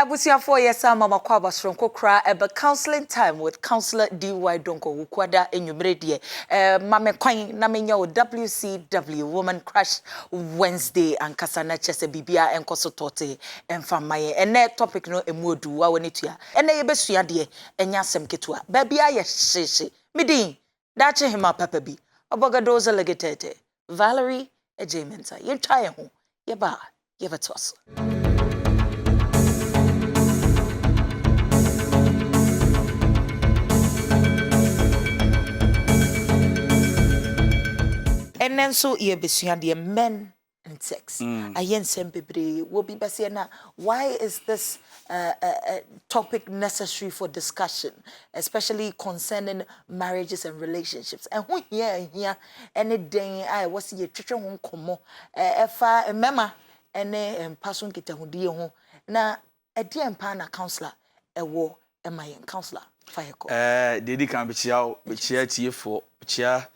Abusia 4 years mama kwaba stronko kra ebe counseling time with counselor DY Donkoh ukwada enyumredie mame kwan na menya o WCW Woman Crush Wednesday ankasa na chese bibia enkoso tote emfamaye ene topic no emuodu wa wonitua ene yebesua de enya asem ketua ba bia ye hyehye midin dache hima papa bi obogadoza legetete Valerie Ejementa ye try ho ye ba ye vetos and then so ye besua de men and sex. Ayen sempebre will be basiana. Why is this topic necessary for discussion, especially concerning marriages and relationships? And who here any day I was ye chicken won komo efa mema ene person kita hudi ho na edi empa na counselor ewo emayen counselor fire call dedi kan be chia tiefo chia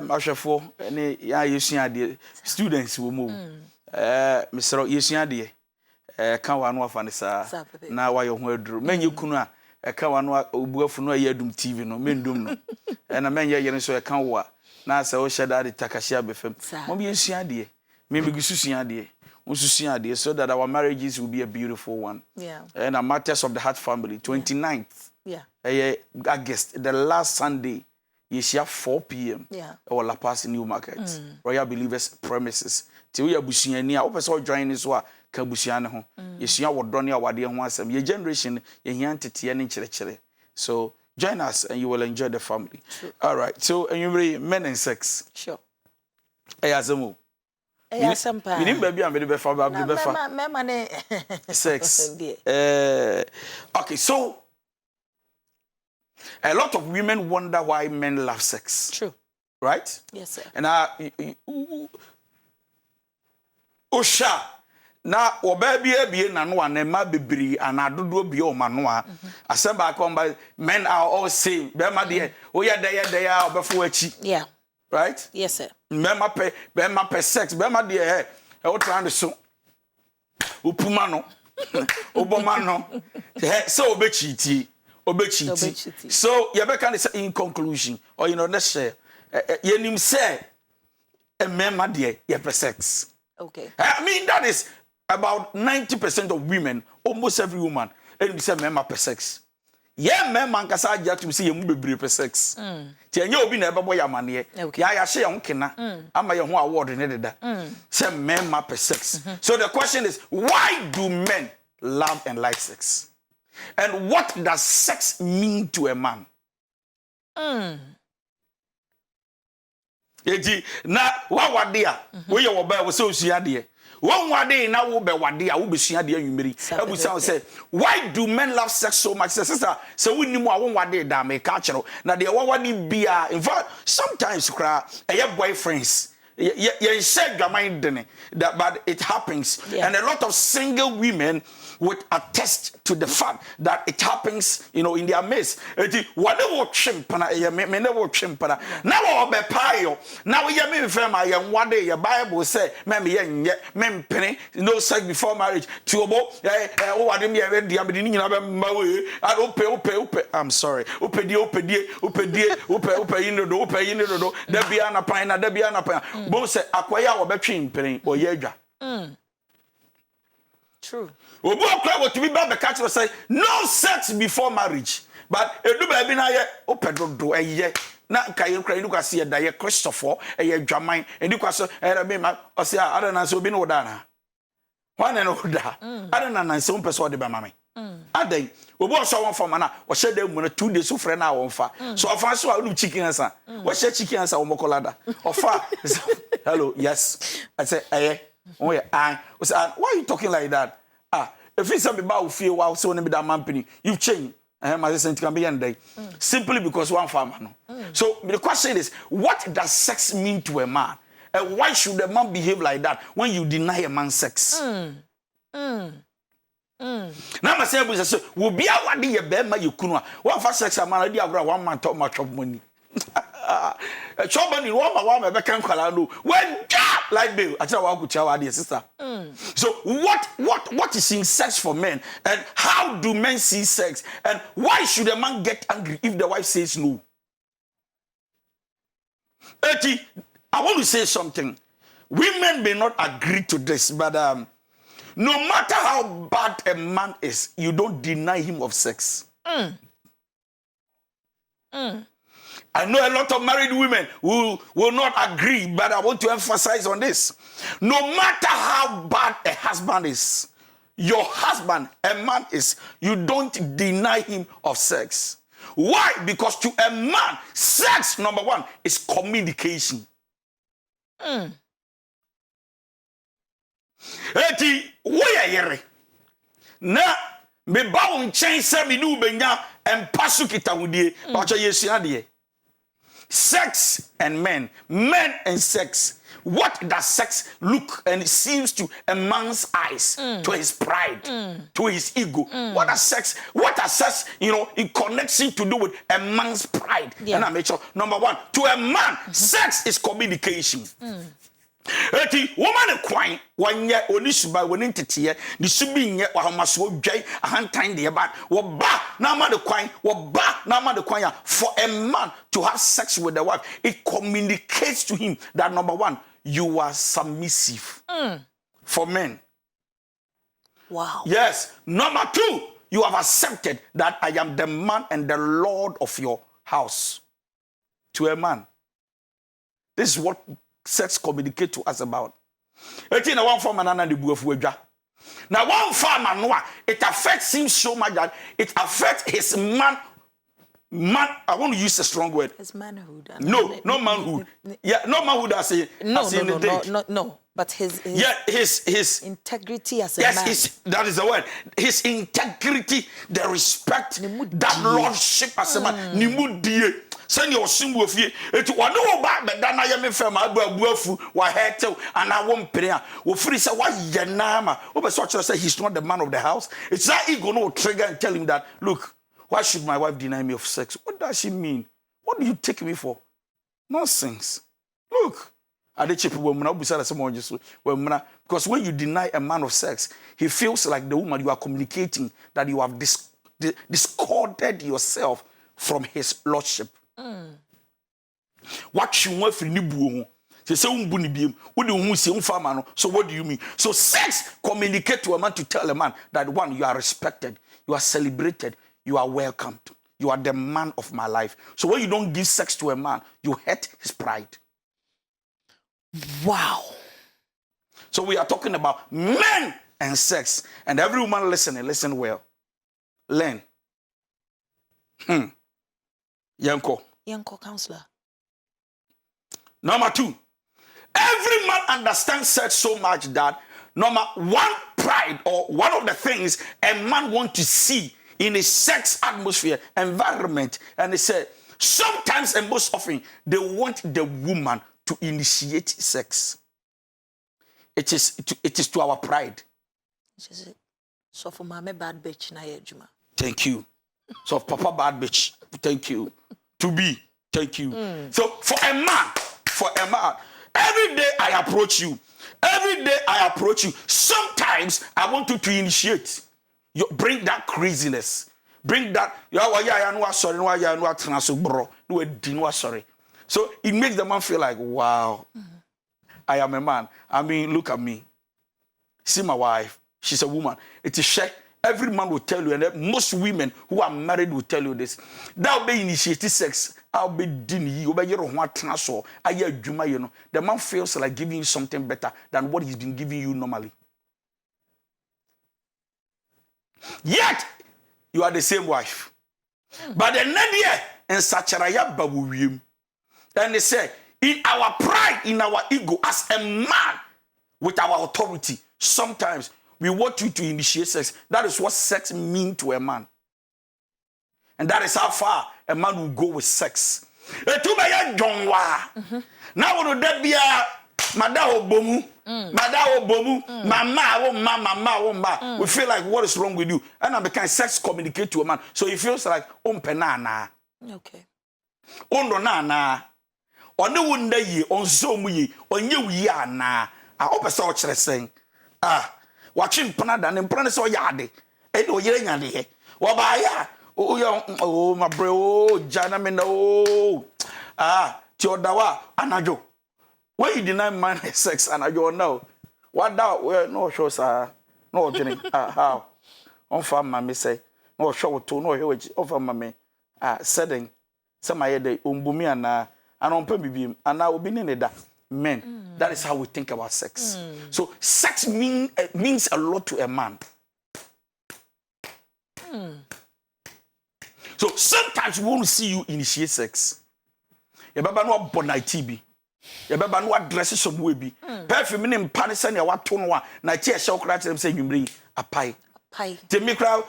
ahwefo ene ya yesua de students wo mo mesro yesua de kan wa no afa ne sa na wa ye ho aduru menye kunu a kan wa no obuafu no ya dum tv no mendum no na menye yere so kan wa na sa o sheda de takashia befem mo be yesua de me be gususua de ususua de so that our marriages will be a beautiful one. And a Matters of the Heart family 29th August, the last Sunday, Yesia 4 p.m. Or La Paz New Market, Royal Believers premises. Till we are busiania, also join this wa kabusiana ho. Yesia what Donny Awadi and once your generation, your entity and chere. So join us and you will enjoy the family. All right. So and you men and sex. Sure. Ayazamu. Minim baby am be befa ba be befa. Sex. Okay, so a lot of women wonder why men love sex. True. Right? Yes, sir. And Osha na obabi ebie na no anema bebiri anadodo bi o ma no a asem come by men are all same. Be ma de o ya da obefo achi. Yeah. Right? Yes, sir. Bema pe sex. Bema de o trying so. Upuma no. Oboma no. So obechiti. So you be can say in conclusion or let's share. Yenim say a mema de ye pe sex. Okay. I mean that is about 90% of women, almost every woman, and say mema pe sex. Yeah, men man kasa agya to see you bebre per sex. Ti enye obi na ebebo ya mane ya hye ya nkena ama ye ho award ne deda. Say men ma per sex. So the question is, why do men love and like sex? And what does sex mean to a man? Eti na wa wade a wo ye wo ba wo se osua de one wade na wo be wade a wo besua de anwumeri abusa say why do men love sex so much sister say we nimu a wo wade da me ka kiro na de wo wade bia in fact sometimes kra boyfriends ye share gaman dene that but it happens and a lot of single women would attest to the fact that it happens, in their midst. Whatever chimpana, me never chimpana. Now be payo. Now we me fema ya one day your Bible say, mem penny, no sex before marriage. Tuobo, I don't pay. I'm sorry. Upe Debiana pine. Both say acquire or between penny or yeja. True. Obu okra what be ba catch say no sex before marriage. But edu ba bi na ye opedodo eye na nka ye kra edu kwase ye da ye Christopher ye dwaman edu kwaso be ma o say adana so bi no da na. Wan na oda. Adana na se umpe so de ba mame. Adan obu so won form na o hye da mu na 2 days so frɛ na won fa. So ofa so a chicken answer. O hye chicken answer o mokolada. Ofa hello yes. I say oh yeah, why are you talking like that? If it's about fear while so name that company, you've changed. My assistant can be end simply because one farmer. No. So the question is, what does sex mean to a man? And why should a man behave like that when you deny a man sex? Now my say, will be a one day a bema you kunwa. One for sex a man, I agree 1 month much of money. A chop money, one can call when like babe. I tell you what, I dear sister. So what is in sex for men, and how do men see sex, and why should a man get angry if the wife says no? Eti, I want to say something. Women may not agree to this, but no matter how bad a man is, you don't deny him of sex. I know a lot of married women who will not agree, but I want to emphasize on this. No matter how bad a husband is, your husband, a man is, you don't deny him of sex. Why? Because to a man, sex, number one, is communication. Eti, woya yere. Na, me ba wo nchen se me ni ubenya empasu kita wudie. Bacho yesua de. Sex and men and sex. What does sex look and it seems to a man's eyes, to his pride, to his ego? What has sex, in connection to do with a man's pride? Yeah. And I make sure, number one, to a man, sex is communication. Eti woman kwai wanye oni suba woni tete ni subi nye wa hamaso dwai ahantan de ba wo ba na ma de kwan wo ba na ma de kwan for a man to have sex with the wife, it communicates to him that number one, you are submissive. For men. Wow. Yes. Number two, you have accepted that I am the man and the Lord of your house. To a man. This is what sex communicate to us about. Now one farmer Noah, it affects him so much that it affects his man. I want to use a strong word. His manhood. No manhood. Yeah, no manhood. I say no. But his integrity as a man. Yes, that is the word. His integrity, the respect, that lordship as a man. Nimudie. Send your symbol of ye. It was no back, but then I am a firm. I will wa hetel and I won't pay. Well, free say why yanama. Over such as say he's not the man of the house. It's that ego no trigger and tell him that look, why should my wife deny me of sex? What does she mean? What do you take me for? Nonsense. Look, are they cheap women? Because when you deny a man of sex, he feels like the woman you are communicating that you have discorded yourself from his lordship. What you want from Nibu? So what do you mean? So sex communicate to a man to tell a man that one, you are respected, you are celebrated, you are welcomed, you are the man of my life. So when you don't give sex to a man, you hurt his pride. Wow. So we are talking about men and sex. And every woman listen well. Learn. Donkoh counselor. Number two, every man understands sex so much that number one, pride, or one of the things a man wants to see in a sex atmosphere, environment, and they say sometimes and most often they want the woman to initiate sex. It is to our pride. So for mama bad bitch na yejuma. Thank you. So papa bad bitch. Thank you. To be. Thank you. So for a man, every day I approach you. Sometimes I want you to initiate. You bring that craziness. Bring that. Sorry. So it makes the man feel like, wow, I am a man. I mean, look at me. See my wife. She's a woman. It is share. Every man will tell you, and most women who are married will tell you this. That will be initiated sex. I'll be doing you. The man feels like giving you something better than what he's been giving you normally. Yet, you are the same wife. But the Nadia and Sacharaya Babuim. And they say, in our pride, in our ego, as a man, with our authority, sometimes we want you to initiate sex. That is what sex means to a man. And that is how far a man will go with sex. Now, would that be a Madao Bomu? Madao Bomu, Mama. We feel like, what is wrong with you? And I become sex communicate to a man. So he feels like, penana. Okay. Nana. ɔne wo nda yi ɔnso mu yi ɔnye wo yi ana a ɔpɛ sɛ ɔkyerɛ sɛn watwe mpana da ne mpana sɛ ɔyɛ ade ɛne ɔyere nya de he wɔbaaya oh my bro jana me no ti odawa anajo when you deny man sex anajo no what that no show sir no dwene how on fam ma me say no show to no he over ma me setting some aye dey ombumi ana on pam bibim ana obi ne da men that is how we think about sex so sex means a lot to a man. So sometimes we want to see you initiate sex. You baba no bona TV. You baba no address some way bi. Perfume ne mpa ne se ne wa to no a na tie hye okra tell say nwumre apai. Apai. Te me kra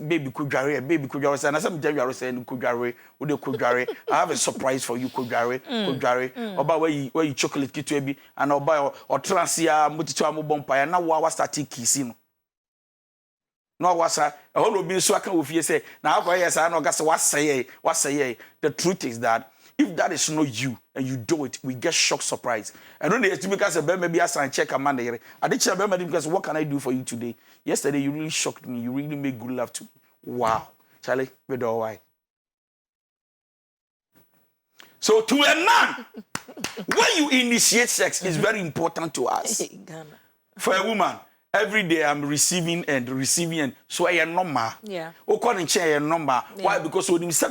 baby kudware say na some jaware say kudware wo de kudware. I have a surprise for you kudware. Oba where you chocolate kitu bi and oba o transia mutitu amobompa ya na wa start kissing no. No wasa eholo bi so aka ofie say na akwa yes na oga say wasay the truth is that if that is not you and you do it we get shock surprise and when they because be maybe asan check a man there I did check be because what can I do for you today yesterday you really shocked me you really made good love to me wow Charlie we do why so to a man when you initiate sex is very important to us for a woman. Every day I'm receiving and so I am normal. Yeah. According to normal. Why? Because when you say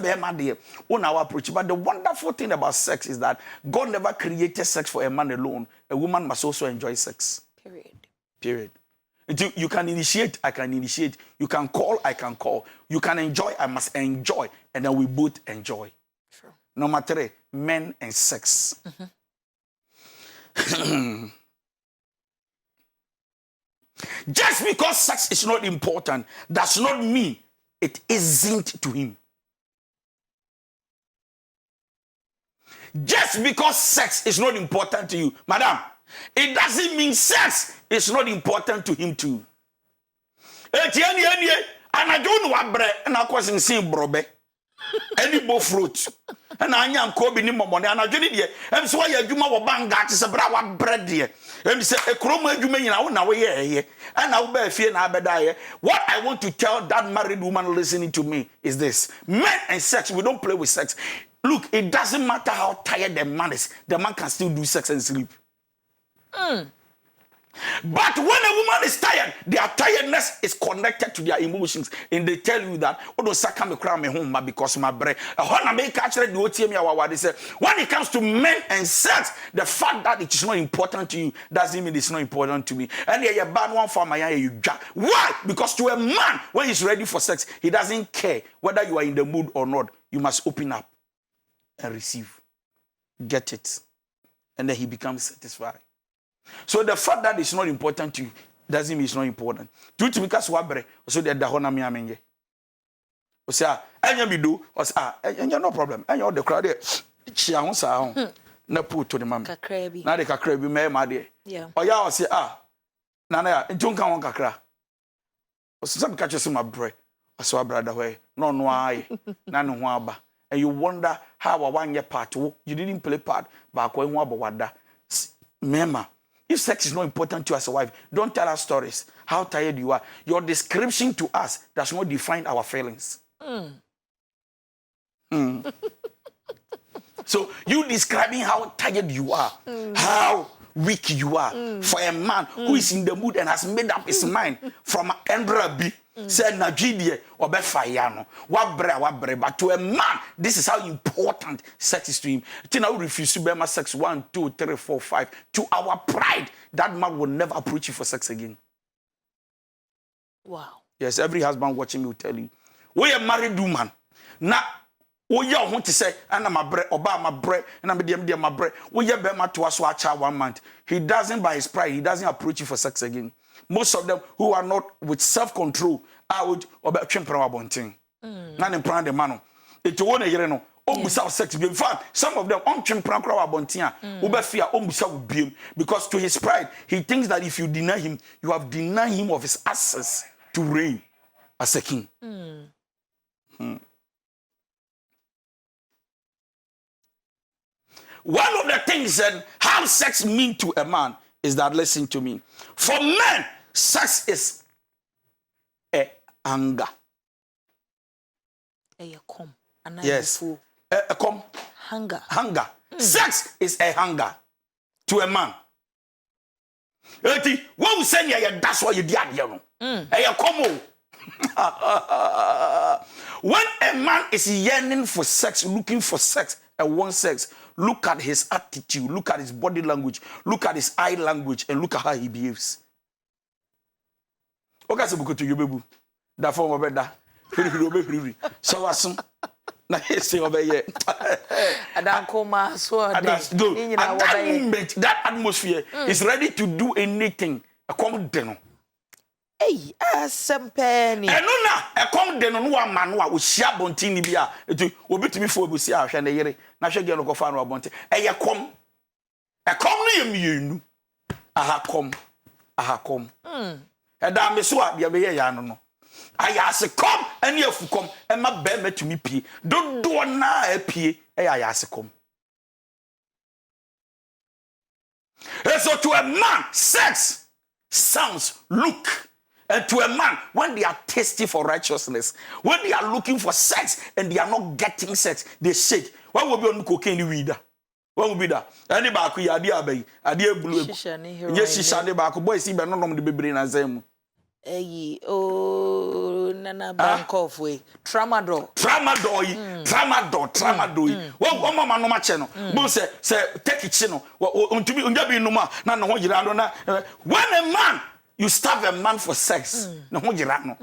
on our approach. But the wonderful thing about sex is that God never created sex for a man alone. A woman must also enjoy sex. Period. You can initiate, I can initiate. You can call, I can call. You can enjoy, I must enjoy. And then we both enjoy. True. Number 3, men and sex. Just because sex is not important does not mean it isn't to him. Just because sex is not important to you, madam, it doesn't mean sex is not important to him too. And I don't know what bread and I was in same brobe. Any bo fruit. And I am Kobe ni money and I did it. And so I do my banga to sabra bread here. And say a chroma you mean now here. And I'll be fear now bedie. What I want to tell that married woman listening to me is this: men and sex, we don't play with sex. Look, it doesn't matter how tired the man is, the man can still do sex and sleep. But when a woman is tired, their tiredness is connected to their emotions, and they tell you that oh don't saka me cry me home because my bread. When it comes to men and sex, the fact that it is not important to you doesn't mean it's not important to me. And you bad one for my you why? Because to a man, when he's ready for sex, he doesn't care whether you are in the mood or not. You must open up and receive, get it, and then he becomes satisfied. So the fact that it's not important to you doesn't mean it's not important. Truth because wabre so the dahona mi amenge. O say anya bi do o say anya no problem. Anya the crowd there chia ho sa ho. Na put to the mam. Kakra bi. Na de kakra bi me ma de. Yeah. O ya o say na na ya ntu nka won kakra. O say some catch some abre. O say brother where no no ai na ne ho aba. And you wonder how one year part you didn't play part but ko ho aba wada. Mema. If sex is not important to you as a wife, don't tell us stories, how tired you are. Your description to us does not define our feelings. So you describing how tired you are, how weak you are for a man who is in the mood and has made up his mind from Andra B. Said Najidie or Befayano. Wabre. But to a man, this is how important sex is to him. Tina will refuse to be my sex 1, 2, 3, 4, 5. To our pride, that man will never approach you for sex again. Wow. Yes, every husband watching will tell you. We are married woman. Now, we are want to say, and I'm a bread, oba my bread, and I'm a my bread. We are bema to us watch 1 month. He doesn't by his pride, he doesn't approach you for sex again. Most of them who are not with self-control are with about chimpanzee bunting. None in prime the man. It won't a year no. Without sex. In fact, some of them on chimpanzee bunting. Fear with beam because to his pride he thinks that if you deny him, you have denied him of his access to reign as a king. one of the things that how sex mean to a man is that, listen to me. For men, sex is a hunger. Yes. A hunger. Hunger. Sex is a hunger to a man. What we say here, that's why you did, you know. When a man is yearning for sex, looking for sex, and wants sex, look at his attitude, look at his body language, look at his eye language, and look at how he behaves. Okay, so to you, baby. That form of better. So awesome. Na say obey. Adankoma so that's good. At that moment, that atmosphere is ready to do anything. A come deno. Hey, asempeni. Enuna, a come deno no man no we share bontin ni bia. Etu obi timi fo obusi ahwe na yere. Na hwe ge no ko fa no bontin. Eye kom. E kom no yemienu. Aha kom. Eda me so a bia be ye ya no. Ayase kom eni afu kom e ma be matumi pie dodo na apie e ayase kom. So to a man, sex sounds, look, and to a man, when they are thirsty for righteousness, when they are looking for sex and they are not getting sex, they shake. What will be on cocaine weed? What will be that? Anybody idea blue. Yes, she shall never boy see but not the baby in azem. Hey, oh, Nana Donkoh way. Tramadol. What mama no channel. Bon say take it channel. To be unjabi numa na no hojira na. When a man you starve a man for sex, no hojira no.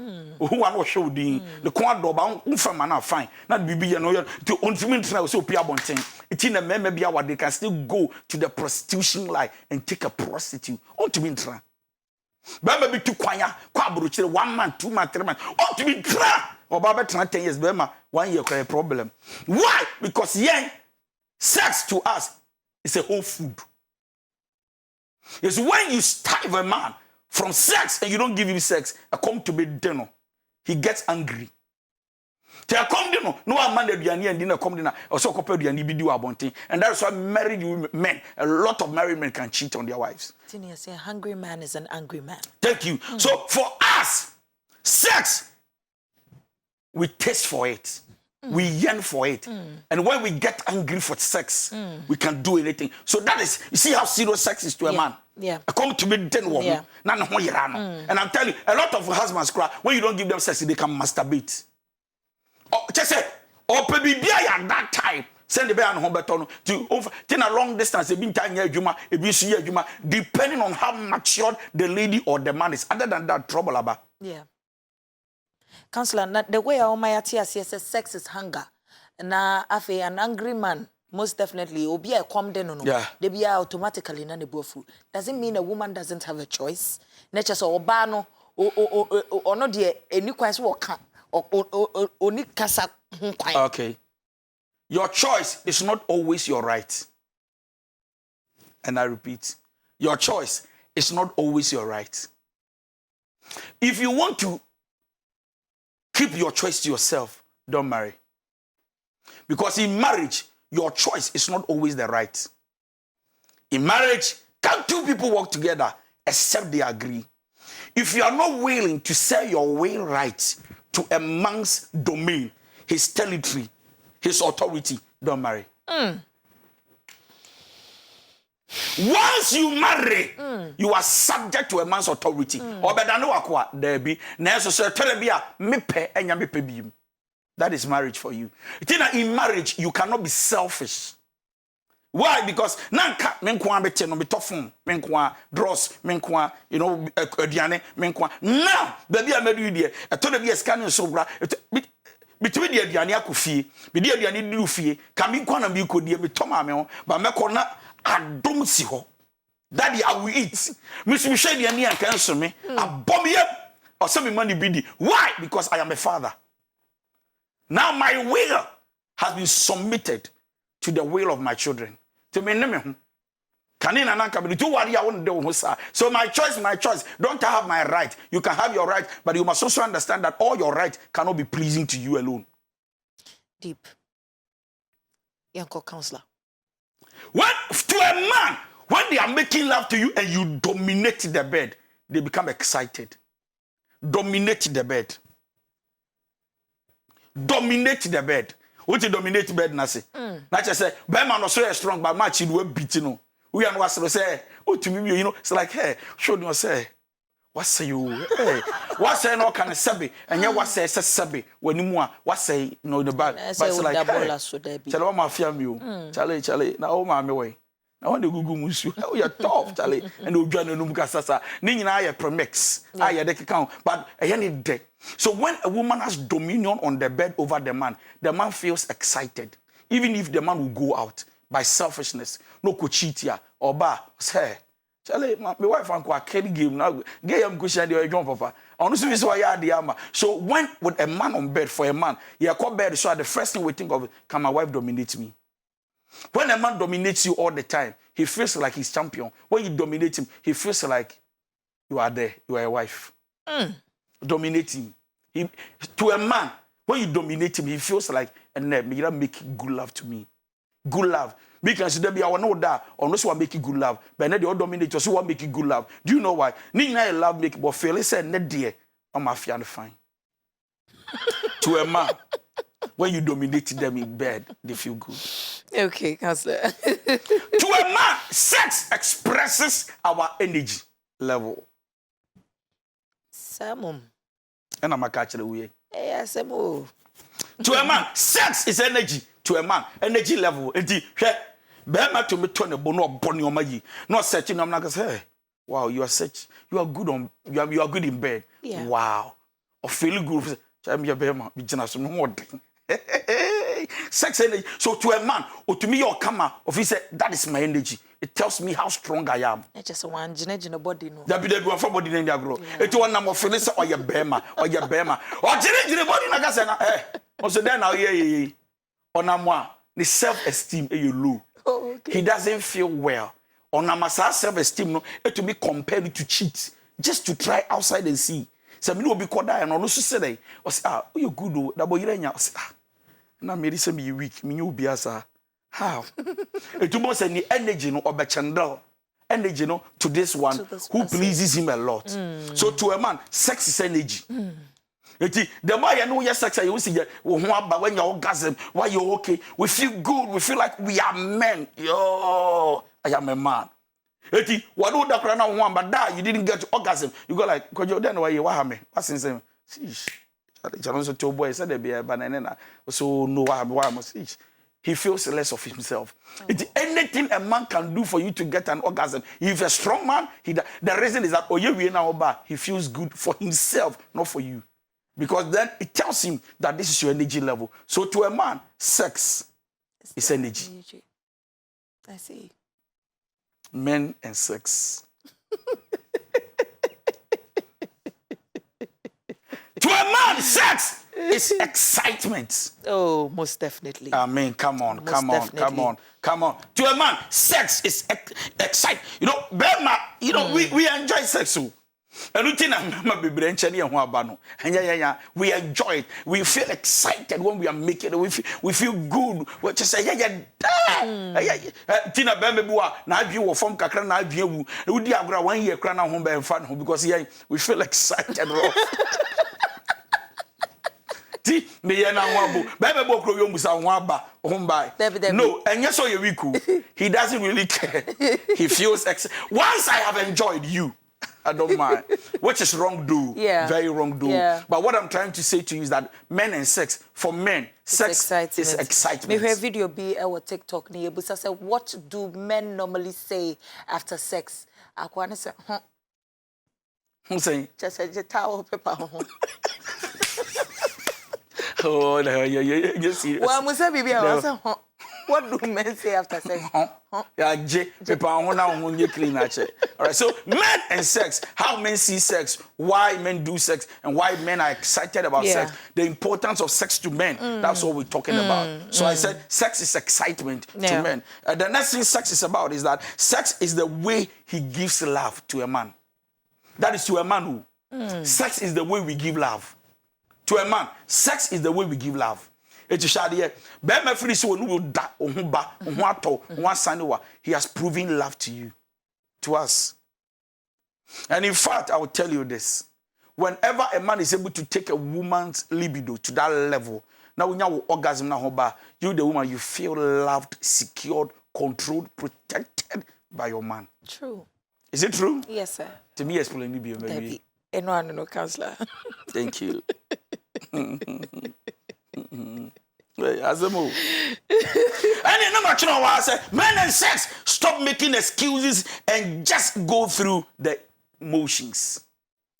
Who wan show din the kwa do ba unfa man na fine. Na bibi no to untimi ntra so pia bonten. It in a member bia what they can still go to the prostitution line and take a prostitute. Untimi ntra. Bema be tu kwanya kwa buruchire 1 month 2 months 3 months ought to be tra or baba 10 years bema 1 year a problem. Why? Because sex to us is a whole food. It's when you starve a man from sex and you don't give him sex, I come to be dinner, he gets angry. Tell come dinner, no man the diani and dinner come dinner also couple diani be do abonting, and that's why married men, a lot of married men can cheat on their wives. Say a hungry man is an angry man. Thank you. So for us, sex, we taste for it. We yearn for it. And when we get angry for sex, we can do anything. So that is, you see how serious sex is to a man. Yeah. I come to be then woman. And I'm telling you, a lot of husbands cry when you don't give them sex, they can masturbate. Oh, just say, or baby at that time. Send the bear and home beton to over a long distance, a been time juma, a BC juma, depending on how matured the lady or the man is. Other than that, trouble about. Yeah. Counselor, the way our Mayati says sex is hunger. Na afe an angry man, most definitely, will be a calm down. Yeah. They be automatically none bofu. Doesn't mean a woman doesn't have a choice. Nature so obano or no dear any quest walk or ni kasa. Okay. Your choice is not always your right. And I repeat, your choice is not always your right. If you want to keep your choice to yourself, don't marry. Because in marriage, your choice is not always the right. In marriage, can two people work together except they agree? If you are not willing to sell your will right to a man's domain, his territory, his authority, don't marry. Once you marry, you are subject to a man's authority. Or better no akwa there be. That is marriage for you. In marriage, you cannot be selfish. Why? Because nanka menkwa bete no betofon menkwa dross menkwa aduane menkwa now baby amedu die eto na bi scan so bra bitimi die aduane akofie bi die aduane di ufie ka me kwa na bi kodie betoma me ho ba meko na adom si ho daddy I will eat me so hwe aduane anka nso me abomye or say me money bidi. Why? Because I am a father. Now my will has been submitted to the will of my children. To me, so my choice. Don't have my right. You can have your right, but you must also understand that all your right cannot be pleasing to you alone. Deep. Yanko counselor. When to a man, when they are making love to you and you dominate the bed, they become excited. Dominate the bed. Dominate the bed. What you dominate the bed, Nasi? Not just say, Bema no so strong, but match you beat you know. We are not say, oh, to me, you know, it's like, hey, show you say, what say you? Hey, what say no can sabi, and you what say sabi when you want, what say no the bad. But it's like, hey, tell my family, Charlie, now my way. I want to go musu. Oh, you're tough, Charlie. And you join the Numukasasa. Nina, I premix. I had a count, but I need day. So when a woman has dominion on the bed over the man feels excited. Even if the man will go out by selfishness, no could cheat here or bar. Say, Charlie, my wife and I can't game now. Gay am cushion the John Papa. Honestly, is why I had the armor. So when with a man on bed for a man, you call bed. So the first thing we think of, can my wife dominate me? When a man dominates you all the time, he feels like he's champion. When you dominate him, he feels like you are there. You are a wife. Dominate him. To a man, when you dominate him, he feels like, and you don't make good love to me. Good love. Because there be our no that, or no one make good love. But now they all dominate you, so one make good love. Do you know why? Nina love make but feel it said net dear. I'm a fian fine. To a man. When you dominate them in bed, they feel good. Okay, counselor. To a man, sex expresses our energy level. Samum. And I'm a catcher away. Yes, Samu. To a man, sex is energy. To a man, energy level. And Bema to me turn a bono bonny on my not searching. I'm not gonna say, wow, you are good on you are good in bed. Yeah. Wow. Or feeling good. I'm your Bema, we just some more. Sex energy. So to a man, or to me, your camera, officer, that is my energy. It tells me how strong I am. I just want to body no. That be the one for body in the grow. It's one number of feelings or your bema or your bema. Or the body nagasana. Eh. Also then now yeah. On a moi, the self-esteem you low. Oh, okay. He doesn't feel well. On a massa self-esteem no, it to be compared to cheat. Just to try outside and see. So me no be called and also say or say you good oh that boy you say na me say me weak me you be asa how it must say the energy no obechandal energy no to this one who pleases him a lot. So to a man sex is energy. The more you know your sex you see when you orgasm why you okay we feel good we feel like we are men. Yo I am a man. Eti wadu da kra na one but that you didn't get to orgasm you go like because you then why you wa me what's in say Janonso to boy said there be a banana so no why he feels less of himself. It's anything a man can do for you to get an orgasm. If a strong man the reason is that he feels good for himself not for you because then it tells him that this is your energy level. So to a man sex is energy. I see. Men and sex. To a man, sex is excitement. Oh, most definitely. I mean, come on. To a man, sex is excitement. You know, Bema, we enjoy sex too. And we enjoy it. We feel excited when we are making it. We feel good. We just say, Tina Bembe Bua, now you from Kakra, now you would diagram 1 year crown home by fun because we feel excited. Me na wabu bebe bokro yo musa waba hombai no and yes so you wiku he doesn't really care. He feels once I have enjoyed you I don't mind, which is wrong do, very wrong do. Yeah. But what I'm trying to say to you is that men and sex, for men, sex is excitement. Maybe a video be our TikTok near, but I said, what do men normally say after sex? I want to say, Who's saying? Just a towel paper. Oh, you're serious. Well, Musa Bibi, I was what do men say after sex? Yeah, paper on clean. All right, so men and sex, how men see sex, why men do sex, and why men are excited about sex, the importance of sex to men. That's what we're talking about. So I said sex is excitement to men. The next thing sex is about is that sex is the way he gives love to a man. That is to a man who. Sex is the way we give love. To a man, sex is the way we give love. Eti shade be ma free so no da ohun ba ohun ato ohun asane he has proven love to you, to us. And in fact, I will tell you this. Whenever a man is able to take a woman's libido to that level, now when you orgasm na hoba, you the woman, you feel loved, secured, controlled, protected by your man. True. Is it true? Yes, sir. To me, explain it, maybe. No, counselor. Thank you. Azemo. And number 2, I say, men and sex, stop making excuses and just go through the motions.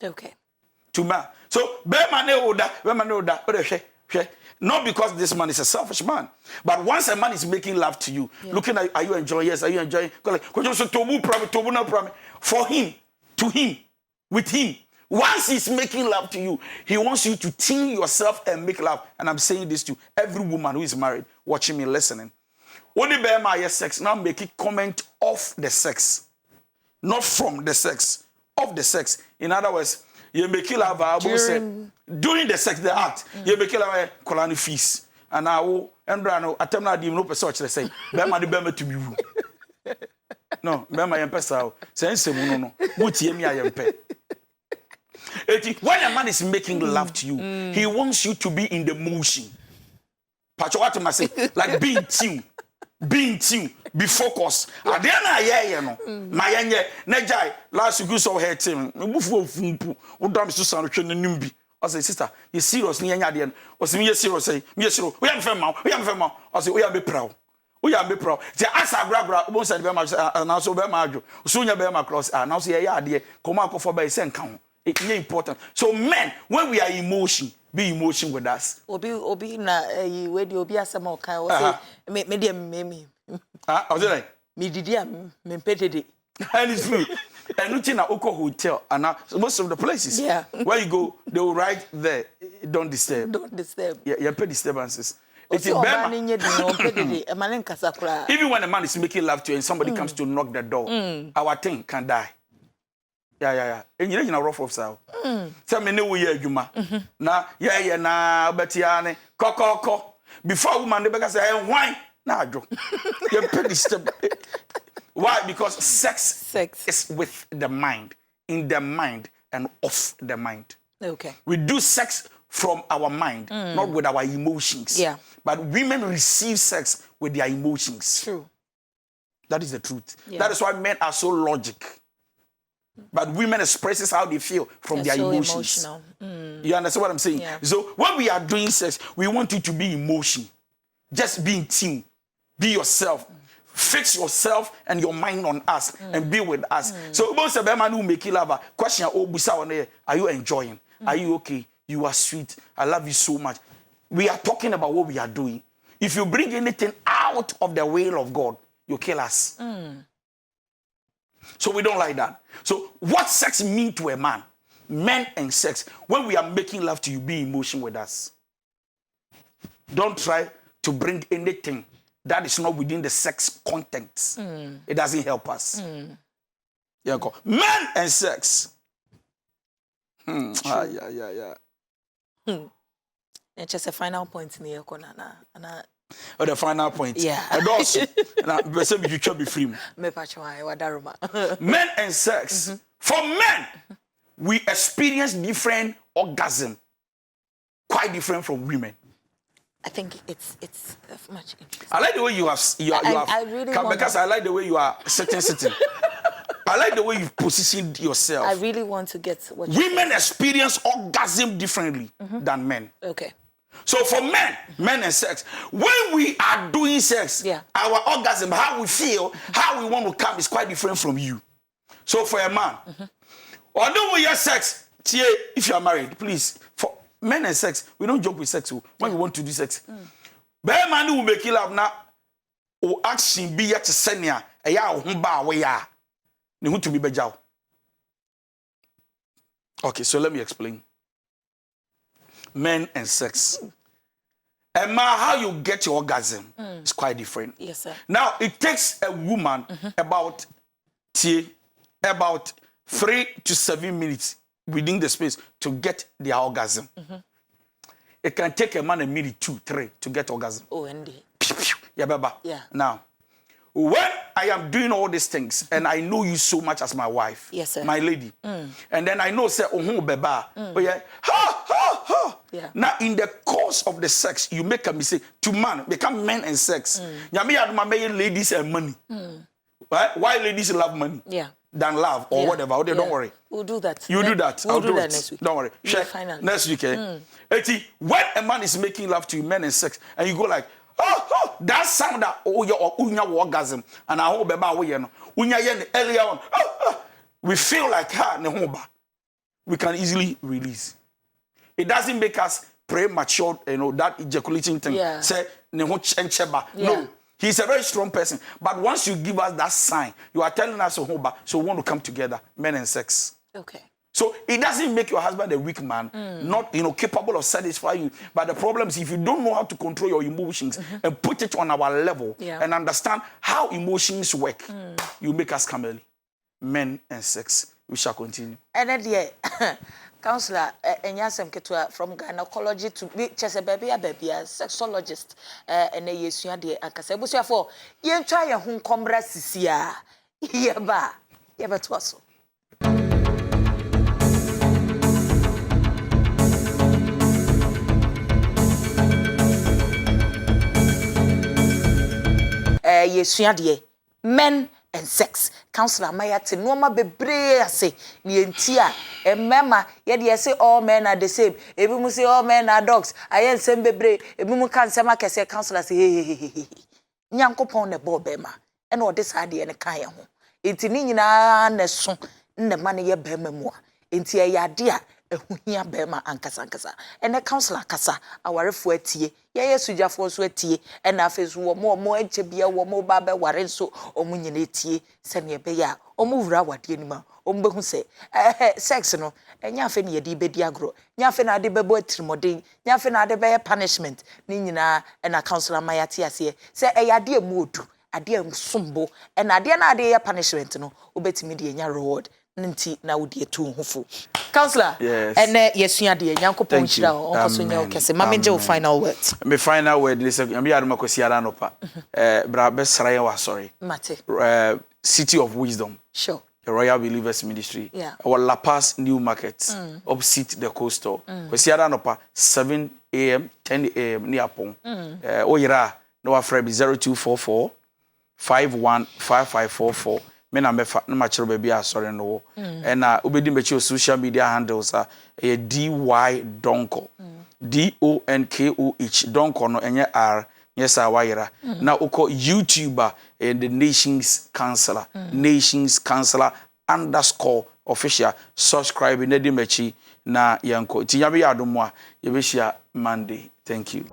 Okay. To man. So, not because this man is a selfish man, but once a man is making love to you, looking at, are you enjoying? Yes, are you enjoying? For him, to him, with him. Once he's making love to you, he wants you to tune yourself and make love. And I'm saying this to every woman who is married, watching me, listening. Only by my sex, now make it comment of the sex. Not from the sex, of the sex. In other words, you make love during the sex, the act. You make love colony fees. And I will, and Brano, I tell you, no person say, Bema the Bema to me. No, Bema Yempesa, sense, no, Muti, I am pay. When a man is making love to you, he wants you to be in the motion. Pacho must say, like being tuned, be focused. At the end, my Najai, last week you saw her team. Udam Susan Nimbi. I say, sister, you serious near Yadian? Or say, me serious, say, me serious. We have fema. I say, we are be proud. We are be proud. The answer, Grabra, most of them are now so Bemajo. Soon you bear my cross, and now say, yeah, dear, come out for by send count. It's important. So men, when we are emotion, be emotion with us. Obi na where the obi asama okan o say me dem me. Ah, was it like? Me didi am me petede. And it's true. And looking at Oko Hotel, and most of the places where you go, they will write there, don't disturb. Don't disturb. Yeah, you pay disturbances. Even when a man is making love to you and somebody comes to knock the door, our thing can die. Yeah. And you know rough of so. Tell me no way Juma. Na na betiane kokoko. Before woman the beggar say why? Na jo. You pay disturb. Why? Because sex is with the mind, in the mind and off the mind. Okay. We do sex from our mind, not with our emotions. Yeah. But women receive sex with their emotions. True. That is the truth. Yeah. That is why men are so logic. But women expresses how they feel from their so emotions. Emotional. You understand what I'm saying? Yeah. So when we are doing sex, we want you to be emotion. Just be in tune. Be yourself. Fix yourself and your mind on us and be with us. So most of them who make love, question, are you enjoying? Are you okay? You are sweet. I love you so much. We are talking about what we are doing. If you bring anything out of the will of God, you kill us. So we don't like that. So what sex mean to a man? Men and sex. When we are making love to you, be emotion with us. Don't try to bring anything that is not within the sex context. It doesn't help us. Yeah, go. Men and sex. Yeah. And just a final point in the Oh, the final point. Yeah. And also, you should be free. Men and sex. For men, we experience different orgasm, quite different from women. I think it's much interesting. I like the way you are. I really because I like the way you are sitting. I like the way you positioned yourself. I really want to get what women experience orgasm differently than men. Okay. So for men and sex, when we are doing sex, our orgasm, how we feel, how we want to come is quite different from you. So for a man, although we have sex, if you are married, please, for men and sex, we don't joke with sex when we want to do sex. But man who make love now, or action be yet to send ya, a ya humba way ya, ni to be bejao. Okay, so let me explain. Men and sex. And how you get your orgasm is quite different. Yes, sir. Now, it takes a woman about 3 to 7 minutes within the space to get the orgasm. it can take a man a minute 2, 3 to get orgasm. Oh, indeed. Yeah, baba. Yeah. Now, when I am doing all these things and I know you so much as my wife, yes, sir. my lady, and then I know say beba, oh yeah, ha ha ha. Yeah. Now in the course of the sex, you make a mistake. To man, become men and sex. Yami aduma ladies and money. Right? Why ladies love money? Yeah. Than love or whatever. Okay, don't worry. We'll do that. You do that. We'll I'll do that it. next week. Don't worry. Yeah, finally. Next week. When a man is making love to you, men and sex, and you go like, oh, that sound that unya orgasm, and I hope about unya yen earlier on. We feel like we can easily release. It doesn't make us premature, that ejaculating thing. Yeah. Say no. He's a very strong person. But once you give us that sign, you are telling us so we want to come together, men and sex. Okay. So it doesn't make your husband a weak man, not capable of satisfying you. But the problem is if you don't know how to control your emotions and put it on our level and understand how emotions work, you make us come early. Men and sex. We shall continue. And then Counselor, from gynecology to be just a baby, sexologist, and a yes, you are the Akasabusia for you try a home combra Sisia. Yeba, yeba to us. Yes, you are the men and sex. Counselor Mayati no ma bebre ase ni entia e mema ye de say all men are the same. Ebi mu say all men are dogs. Ayen sem bebre ebi mu kan sem akese counselor say hey. Nyankopon ne bo bema. E na ode sa de ne kan ye ho. Enti ni nyina na so ne ma ne ye bema mu a. Enti e ya de a ehuhia bema ankasa. Ene counselor kasa awarefo atie. Ye sujafo so atie e na afesu wo mo enche bia wo mo ba be ware so omu nyina etie se ne be ya omu wura wade anima omu behu se sex no enya afe ne yedi bedi agro nya afe na ade bebo atirimoden nya afe na ade be punishment ni nyina e na counselor mayate ase se e yade emu odu ade sombo e na ade na ade punishment no obetimi de nya reward nti na wodi etu hofu counselor yes ene yesua de Nyankopon chira onko so nya okese mamenje final words my final word is am ya aduma kwesi ara no pa bra be sraye wa sorry mate City of Wisdom sure the Royal Believers Ministry our La Paz New Market opposite the coastal kwesi ara no pa 7 a.m. 10 a.m. ni apon oyira no afra bi 0244 515544 me na mefa na machiro baby asore no wo na obedi mechi social media handles DY Donkoh DONKOH Donkoh no enye R yes awayira na uko YouTuber the Nations Counselor _official subscribe na di mechi na yanko ti yabe yadomo a yebehia Monday. Thank you.